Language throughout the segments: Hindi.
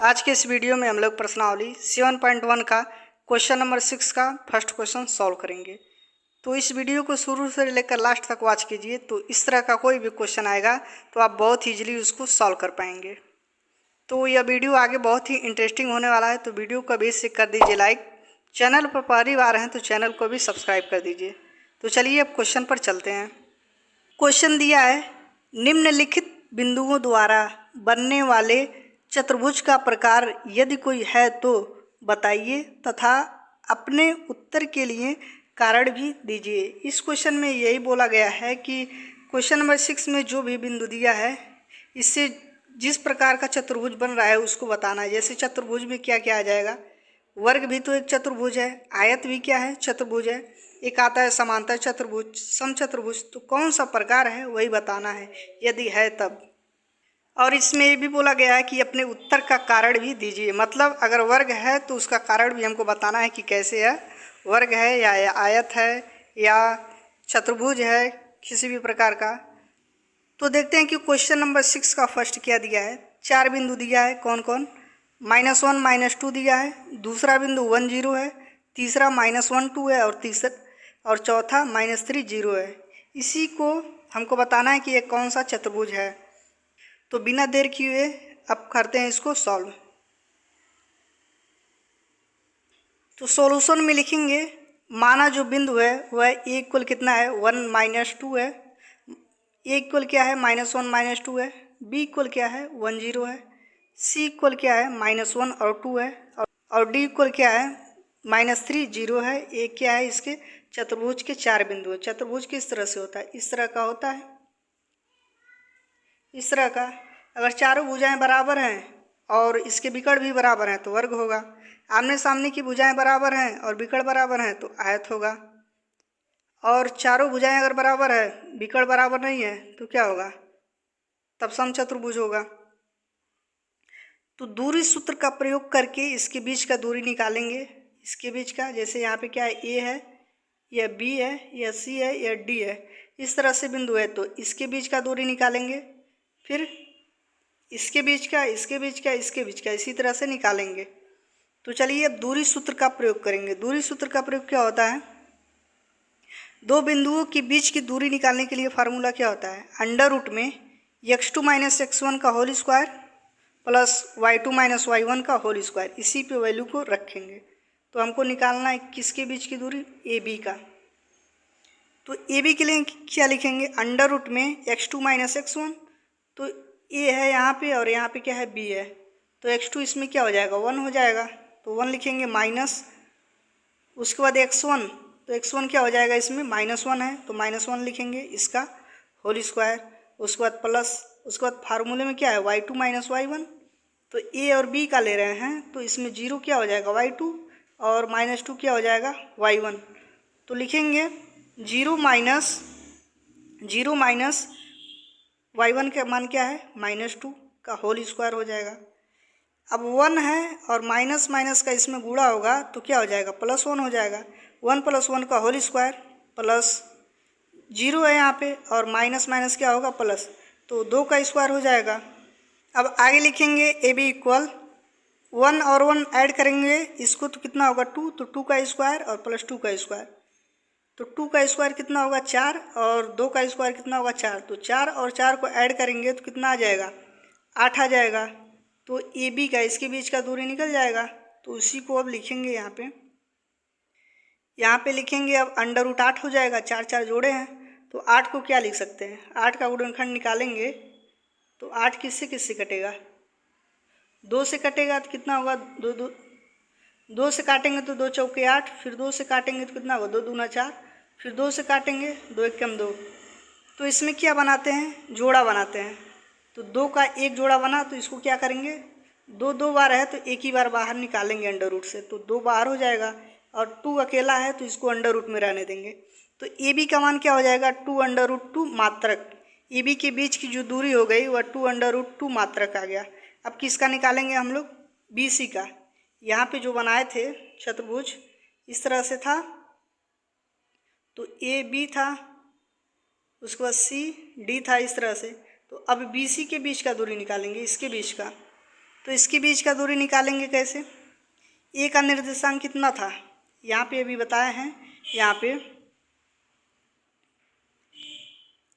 आज के इस वीडियो में हम लोग प्रश्नावली 7.1 का क्वेश्चन नंबर 6 का फर्स्ट क्वेश्चन सॉल्व करेंगे। तो इस वीडियो को शुरू से लेकर लास्ट तक वॉच कीजिए। तो इस तरह का कोई भी क्वेश्चन आएगा तो आप बहुत ईजिली उसको सॉल्व कर पाएंगे। तो यह वीडियो आगे बहुत ही इंटरेस्टिंग होने वाला है। तो वीडियो को भी से कर दीजिए लाइक। चैनल पर पहली बार हैं तो चैनल को भी सब्सक्राइब कर दीजिए। तो चलिए अब क्वेश्चन पर चलते हैं। क्वेश्चन दिया है, निम्नलिखित बिंदुओं द्वारा बनने वाले चतुर्भुज का प्रकार यदि कोई है तो बताइए तथा अपने उत्तर के लिए कारण भी दीजिए। इस क्वेश्चन में यही बोला गया है कि क्वेश्चन नंबर 6 में जो भी बिंदु दिया है इससे जिस प्रकार का चतुर्भुज बन रहा है उसको बताना है। जैसे चतुर्भुज में क्या क्या आ जाएगा, वर्ग भी तो एक चतुर्भुज है, आयत भी क्या है, चतुर्भुज है, एक आता है समांतर चतुर्भुज, समचतुर्भुज। तो कौन सा प्रकार है वही बताना है यदि है तब। और इसमें ये भी बोला गया है कि अपने उत्तर का कारण भी दीजिए। मतलब अगर वर्ग है तो उसका कारण भी हमको बताना है कि कैसे है, वर्ग है या आयत है या चतुर्भुज है किसी भी प्रकार का। तो देखते हैं कि क्वेश्चन नंबर 6 का फर्स्ट क्या दिया है। 4 बिंदु दिया है, कौन कौन, -1 -2 दिया है, दूसरा बिंदु 1 0 है, तीसरा -1 2 है और चौथा -3 0 है। इसी को हमको बताना है कि ये कौन सा चतुर्भुज है। तो बिना देर किए अब करते हैं इसको सॉल्व। तो सॉल्यूशन में लिखेंगे, माना जो बिंदु है वह ए इक्वल कितना है 1 -2 है, ए इक्वल क्या है -1 -2 है, बी इक्वल क्या है 1 0 है, सी इक्वल क्या है -1 और 2 है और डी इक्वल क्या है -3 0 है। ए क्या है, इसके चतुर्भुज के 4 बिंदु है। चतुर्भुज किस तरह से होता है, इस तरह का होता है, इस तरह का। अगर चारों भुजाएं बराबर हैं और इसके विकर्ण भी बराबर हैं तो वर्ग होगा। आमने सामने की भुजाएं बराबर हैं और विकर्ण बराबर हैं तो आयत होगा। और चारों भुजाएं अगर बराबर है, विकर्ण बराबर नहीं है तो क्या होगा, तब समचतुर्भुज होगा। तो दूरी सूत्र का प्रयोग करके इसके बीच का दूरी निकालेंगे। इसके बीच का, जैसे यहाँ पे क्या है, ए है, यह बी है, यह सी है, यह डी है, इस तरह से बिंदु है तो इसके बीच का दूरी निकालेंगे। फिर इसके बीच का, इसके बीच का, इसके बीच का, इसी तरह से निकालेंगे। तो चलिए अब दूरी सूत्र का प्रयोग करेंगे। दूरी सूत्र का प्रयोग क्या होता है, दो बिंदुओं के बीच की दूरी निकालने के लिए फार्मूला क्या होता है, अंडर रूट में x2 - x1 का whole square plus y2 - y1 का होल स्क्वायर, इसी पे वैल्यू को रखेंगे। तो हमको निकालना है किसके बीच की दूरी, ए बी का। तो ए बी के लिए क्या लिखेंगे, अंडर रूट में x2 - x1, तो ए है यहाँ पे और यहाँ पे क्या है, बी है, तो x2 इसमें क्या हो जाएगा 1 हो जाएगा, तो 1 लिखेंगे माइनस, उसके बाद x1, तो x1 क्या हो जाएगा, इसमें -1 है तो -1 लिखेंगे इसका होल स्क्वायर, उसके बाद प्लस, उसके बाद फार्मूले में क्या है y2 - y1, तो ए और बी का ले रहे हैं तो इसमें 0 क्या हो जाएगा y2 और -2 क्या हो जाएगा y1। तो लिखेंगे 0 माइनस y1 का मान क्या है -2 का होल स्क्वायर हो जाएगा। अब 1 है और माइनस माइनस का इसमें गुणा होगा तो क्या हो जाएगा +1 हो जाएगा, 1 + 1 का होल स्क्वायर प्लस 0 है यहाँ पे और माइनस माइनस क्या होगा प्लस, तो 2 का स्क्वायर हो जाएगा। अब आगे लिखेंगे ए बी इक्वल 1 और 1 ऐड करेंगे इसको तो कितना होगा 2, तो 2 का स्क्वायर और प्लस 2 का स्क्वायर, तो 2 का स्क्वायर कितना होगा 4 और 2 का स्क्वायर कितना होगा 4, तो 4 और 4 को ऐड करेंगे तो कितना आ जाएगा 8 आ जाएगा। तो ए बी का, इसके बीच का दूरी निकल जाएगा। तो उसी को अब लिखेंगे यहाँ पे लिखेंगे अब अंडर रूट 8 हो जाएगा, 4 4 जोड़े हैं तो 8 को क्या लिख सकते हैं, 8 का गुणनखंड निकालेंगे तो 8 किससे किससे कटेगा, 2 से कटेगा तो कितना होगा 2 से काटेंगे तो 2 चौके 8, फिर 2 से काटेंगे तो कितना होगा 2 दूना 4, फिर 2 से काटेंगे 2 एक कम 2। तो इसमें क्या बनाते हैं, जोड़ा बनाते हैं। तो 2 का एक जोड़ा बना तो इसको क्या करेंगे, 2 2 बार है तो एक ही बार बाहर निकालेंगे अंडर रूट से, तो 2 बाहर हो जाएगा और 2 अकेला है तो इसको अंडर रूट में रहने देंगे। तो ए बी का मान क्या हो जाएगा 2 अंडर रूट 2 मात्रक। ए बी के बीच की जो दूरी हो गई वह 2 अंडर रूट 2 मात्रक आ गया। अब किसका निकालेंगे हम लोग, बी सी का। यहाँ पे जो बनाए थे चतुर्भुज इस तरह से था, तो ए बी था, उसके बाद सी डी था इस तरह से। तो अब बी सी के बीच का दूरी निकालेंगे, इसके बीच का। तो इसके बीच का दूरी निकालेंगे कैसे? ए का निर्देशांक कितना था यहाँ पे अभी बताए हैं यहाँ पे।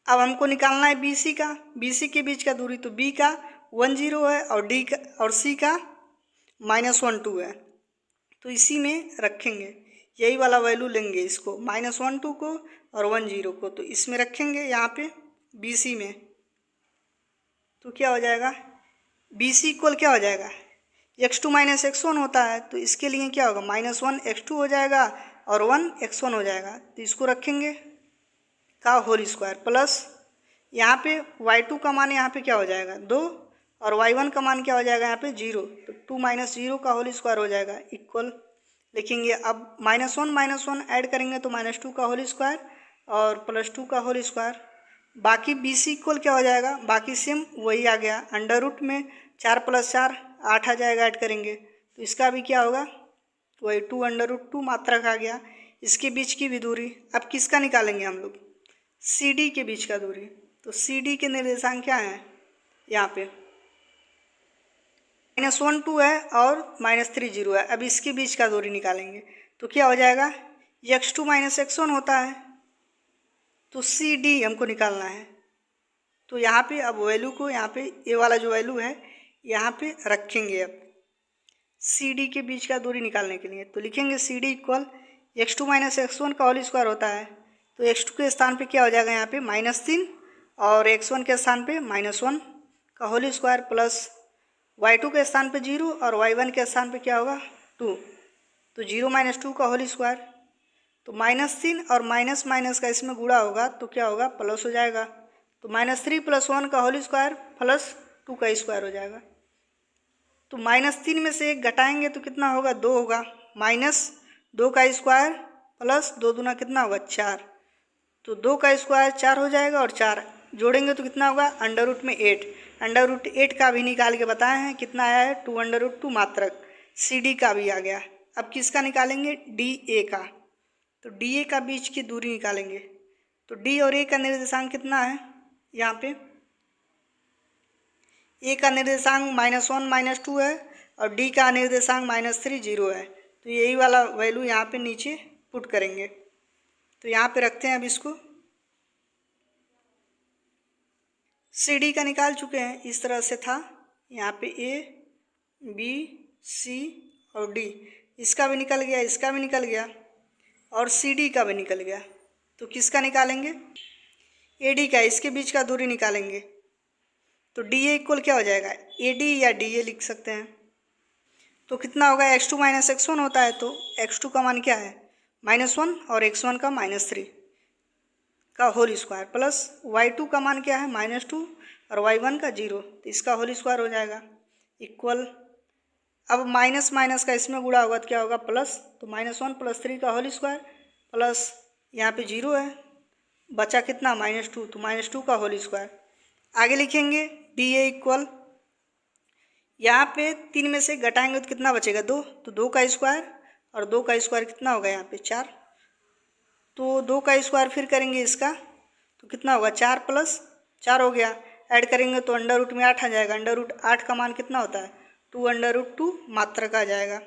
अब हमको निकालना है BC का। BC के बीच का दूरी तो B का 10 है और D का और C का -12 है। तो इसी में रखेंगे, यही वाला वैल्यू लेंगे, इसको -12 को और 10 को, तो इसमें रखेंगे यहाँ पे BC में। तो क्या हो जाएगा? BC इक्वल क्या हो जाएगा? x2 - x1 होता है, तो इसके लिए क्या होगा? -1 x2 हो जाएगा और 1 x1 हो जाएगा। तो इसको रखेंगे का होल स्क्वायर प्लस यहाँ पे y2 का मान यहाँ पे क्या हो जाएगा? 2 और y1 का मान क्या हो जाएगा? यहाँ पे 0। तो 2 - 0 का होल स्क्वायर हो जाएगा इक्वल लिखेंगे। अब -1 ऐड करेंगे तो -2 का होल स्क्वायर और +2 का होल स्क्वायर। बाकी BC इक्वल क्या हो जाएगा? बाकी सेम वही आ गया, अंडर रूट में 4 + 4 8 आ जाएगा ऐड करेंगे। तो इसका भी क्या होगा? वही 2 √2 मात्रक आ गया। इसके बीच की भी दूरी। अब किसका निकालेंगे हम लोग? CD के बीच का दूरी। तो CD के निर्देशांक क्या है यहाँ पे? -1 2 है और -3 0 है। अब इसके बीच का दूरी निकालेंगे तो क्या हो जाएगा? x2 - x1 होता है, तो CD हमको निकालना है। तो यहाँ पे अब वैल्यू को यहाँ पे ये वाला जो वैल्यू है यहाँ पे रखेंगे। अब CD के बीच का दूरी निकालने के लिए तो लिखेंगे CD इक्वल x2 - x1 का होल स्क्वायर होता है। तो x2 के स्थान पे क्या हो जाएगा? यहाँ पे -3 और x1 के स्थान पे -1 का होल स्क्वायर प्लस y2 के स्थान पे 0 और y1 के स्थान पे क्या होगा? 2। तो 0 - 2 का होल स्क्वायर। तो -3 और माइनस का इसमें गुणा होगा तो क्या होगा? प्लस हो जाएगा। तो -3 + 1 का होल स्क्वायर प्लस 2 का स्क्वायर हो जाएगा। तो -3 में से 1 घटाएंगे तो कितना होगा? 2 होगा। -2 का स्क्वायर प्लस 2 दूना कितना होगा? 4। तो 2 का स्क्वायर 4 हो जाएगा और 4 जोड़ेंगे तो कितना होगा? अंडर रूट में 8। अंडर रूट 8 का भी निकाल के बताए हैं, कितना आया है? 2 √2 मात्रक। CD का भी आ गया। अब किसका निकालेंगे? DA का। तो DA का बीच की दूरी निकालेंगे। तो D और A का निर्देशांक कितना है यहाँ पे? A का निर्देशांक -1 -2 है और D का निर्देशांक -3 0 है। तो यही वाला वैल्यू यहाँ पे नीचे पुट करेंगे। तो यहाँ पे रखते हैं अब इसको। CD का निकाल चुके हैं, इस तरह से था यहाँ पे A B C और D। इसका भी निकल गया, इसका भी निकल गया और CD का भी निकल गया। तो किसका निकालेंगे? AD का। इसके बीच का दूरी निकालेंगे तो DA इक्वल क्या हो जाएगा? AD या DA लिख सकते हैं। तो कितना होगा? x2 - x1 होता है, तो x2 का मान क्या है? -1 और x1 का -3 का होल स्क्वायर प्लस y2 का मान क्या है? -2 और y1 का 0। तो इसका होल स्क्वायर हो जाएगा इक्वल। अब माइनस का इसमें गुणा होगा तो क्या होगा? प्लस। तो -1 + 3 का होल स्क्वायर प्लस यहाँ पे 0 है, बचा कितना? -2। तो -2 का होल स्क्वायर। आगे लिखेंगे DA इक्वल, यहाँ पे 3 में से घटाएंगे तो कितना बचेगा? 2। तो 2 का स्क्वायर और 2 का स्क्वायर कितना होगा? यहाँ पे 4। तो 2 का स्क्वायर फिर करेंगे इसका तो कितना होगा? 4 + 4 हो गया। ऐड करेंगे तो अंडर रूट में 8 आ जाएगा। अंडर रूट 8 का मान कितना होता है? 2 √2 मात्रक आ जाएगा।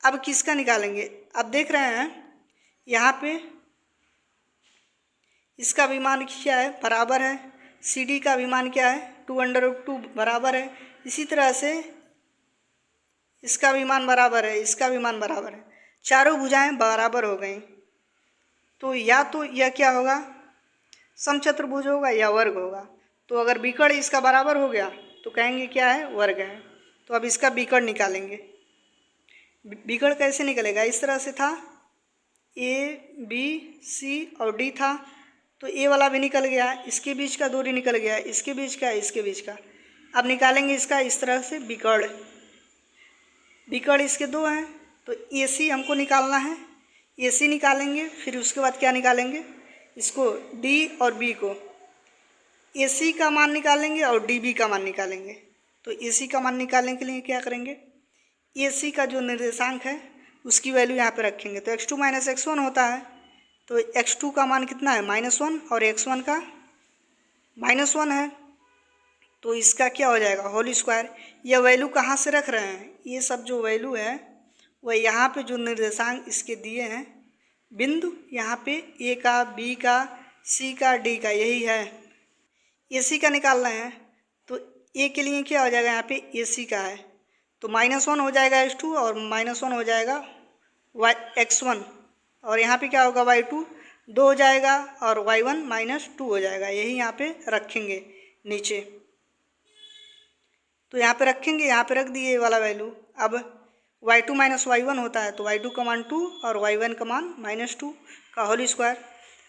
अब किसका निकालेंगे? अब देख रहे हैं यहाँ पे इसका भी मान क्या है? बराबर है। CD का भी मान क्या है? 2 √2 बराबर है। इसी तरह से इसका भी मान बराबर है, इसका भी मान बराबर है। चारों भुजाएं बराबर हो गई। तो या तो यह क्या होगा? समचतुर्भुज होगा या वर्ग होगा। तो अगर विकर्ण इसका बराबर हो गया तो कहेंगे क्या है? वर्ग है। तो अब इसका विकर्ण निकालेंगे। विकर्ण कैसे निकलेगा? इस तरह से था, A B C और D था, तो A वाला भी निकल गया, इसके बीच का दूरी निकल गया, इसके बीच का, इसके बीच का। अब निकालेंगे इसका इस तरह से विकर्ण। विकर्ण इसके 2 हैं तो AC हमको निकालना है। AC निकालेंगे, फिर उसके बाद क्या निकालेंगे? इसको D और B को AC का मान निकालेंगे और DB का मान निकालेंगे। तो AC का मान निकालने के लिए क्या करेंगे? AC का जो निर्देशांक है उसकी वैल्यू यहाँ पे रखेंगे। तो x2 - x1 होता है, तो x2 का मान कितना है? -1 और x1 का -1 है। तो इसका क्या हो जाएगा होल स्क्वायर। यह वैल्यू कहाँ से रख रहे हैं, ये सब जो वैल्यू है वह यहाँ पे जो निर्देशांक इसके दिए हैं बिंदु, यहाँ पे ए का, बी का, सी का, डी का, यही है। ए सी का निकालना है तो ए के लिए क्या हो जाएगा, यहाँ पे ए सी का है तो -1 हो जाएगा x2 और -1 हो जाएगा x1 और यहाँ पे क्या होगा y2 2 हो जाएगा और y1 -2 हो जाएगा। यही यहाँ पे रखेंगे नीचे, तो यहाँ पे रखेंगे, यहाँ पे रख दिए ये वाला वैल्यू। अब y2 - y1 होता है तो y2 का मान 2 और y1 का मान -2 का होल स्क्वायर।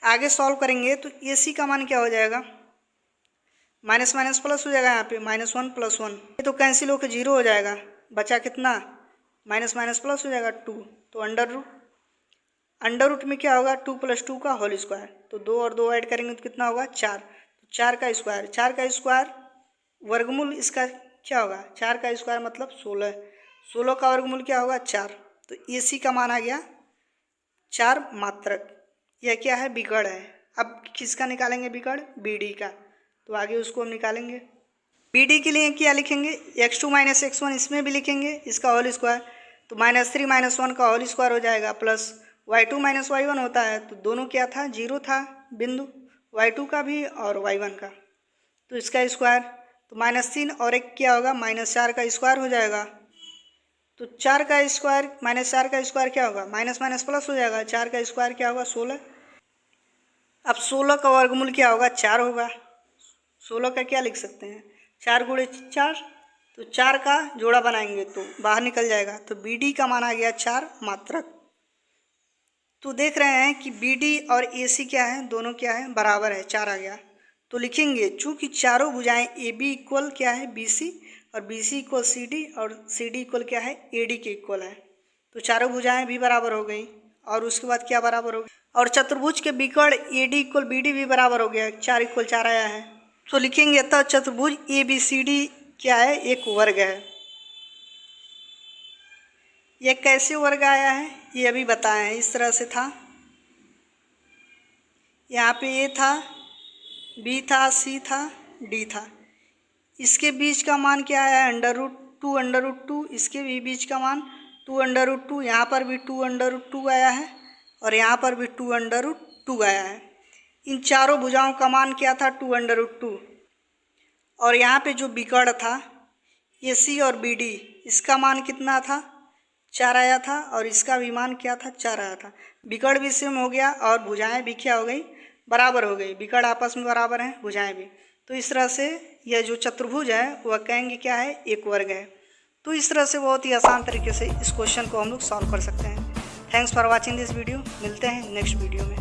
आगे सॉल्व करेंगे तो ए सी का मान क्या हो जाएगा, माइनस माइनस प्लस हो जाएगा, यहाँ पे -1 + 1 ये तो कैंसिल होकर 0 हो जाएगा, बचा कितना माइनस माइनस प्लस हो जाएगा 2, तो अंडर रूट में क्या होगा 2 + 2 का होल स्क्वायर, तो 2 और 2 ऐड करेंगे तो कितना होगा 4, तो 4 का स्क्वायर वर्गमूल इसका क्या होगा, 4 का स्क्वायर मतलब 16 का वर्गमूल क्या होगा 4, तो ए सी का मान आ गया 4 मात्रक। यह क्या है विकर्ण है। अब किसका निकालेंगे विकर्ण, बी डी का, तो आगे उसको हम निकालेंगे। बी डी के लिए क्या लिखेंगे, x2 - x1 इसमें भी लिखेंगे इसका होल स्क्वायर, तो -3 - 1 का होल स्क्वायर हो जाएगा, प्लस y2 - y1 होता है तो दोनों क्या था 0 था बिंदु, y2 का भी और y1 का, तो इसका स्क्वायर, तो -3 और 1 क्या होगा -4 का स्क्वायर हो जाएगा, तो 4 का स्क्वायर -4 का स्क्वायर क्या होगा माइनस माइनस प्लस हो जाएगा, 4 का स्क्वायर क्या होगा 16। अब 16 का वर्गमूल क्या होगा 4 होगा, 16 का क्या लिख सकते हैं 4 × 4, तो 4 का जोड़ा बनाएंगे तो बाहर निकल जाएगा, तो बी डी का मान आ गया 4 मात्रक। तो देख रहे हैं कि बी डी और ए सी क्या है, दोनों क्या है बराबर है, 4 आ गया, तो लिखेंगे चूँकि चारों भुजाएं ए बी इक्वल क्या है बी सी और B C equal C D और सी डी इक्वल क्या है ए डी के इक्वल है, तो चारों भुजाएं भी बराबर हो गई। और उसके बाद क्या बराबर हो गई, और चतुर्भुज के विकर्ण A D equal B D भी बराबर हो गया, 4 = 4 आया है, तो लिखेंगे अतः चतुर्भुज ए बी सी डी क्या है एक वर्ग है। यह कैसे वर्ग आया है ये अभी बताए हैं, इस तरह से था, यहाँ पे ए था, बी था, सी था, डी था, इसके बीच का मान क्या है √2, इसके भी बीच का मान 2√2, यहाँ पर भी 2√2 आया है और यहाँ पर भी 2√2 आया है। इन चारों भुजाओं का मान क्या था 2√2, और यहाँ पे जो विकर्ण था ए सी और बी डी इसका मान कितना था 4 आया था और इसका भी मान क्या था 4 आया था। विकर्ण भी सेम हो गया और भुजाएं भी क्या हो गई बराबर हो गई, विकर्ण आपस में बराबर हैं भुजाएं भी, तो इस तरह से यह जो चतुर्भुज है वह कहेंगे क्या है एक वर्ग है। तो इस तरह से बहुत ही आसान तरीके से इस क्वेश्चन को हम लोग सॉल्व कर सकते हैं। Thanks for watching this video, मिलते हैं नेक्स्ट वीडियो में।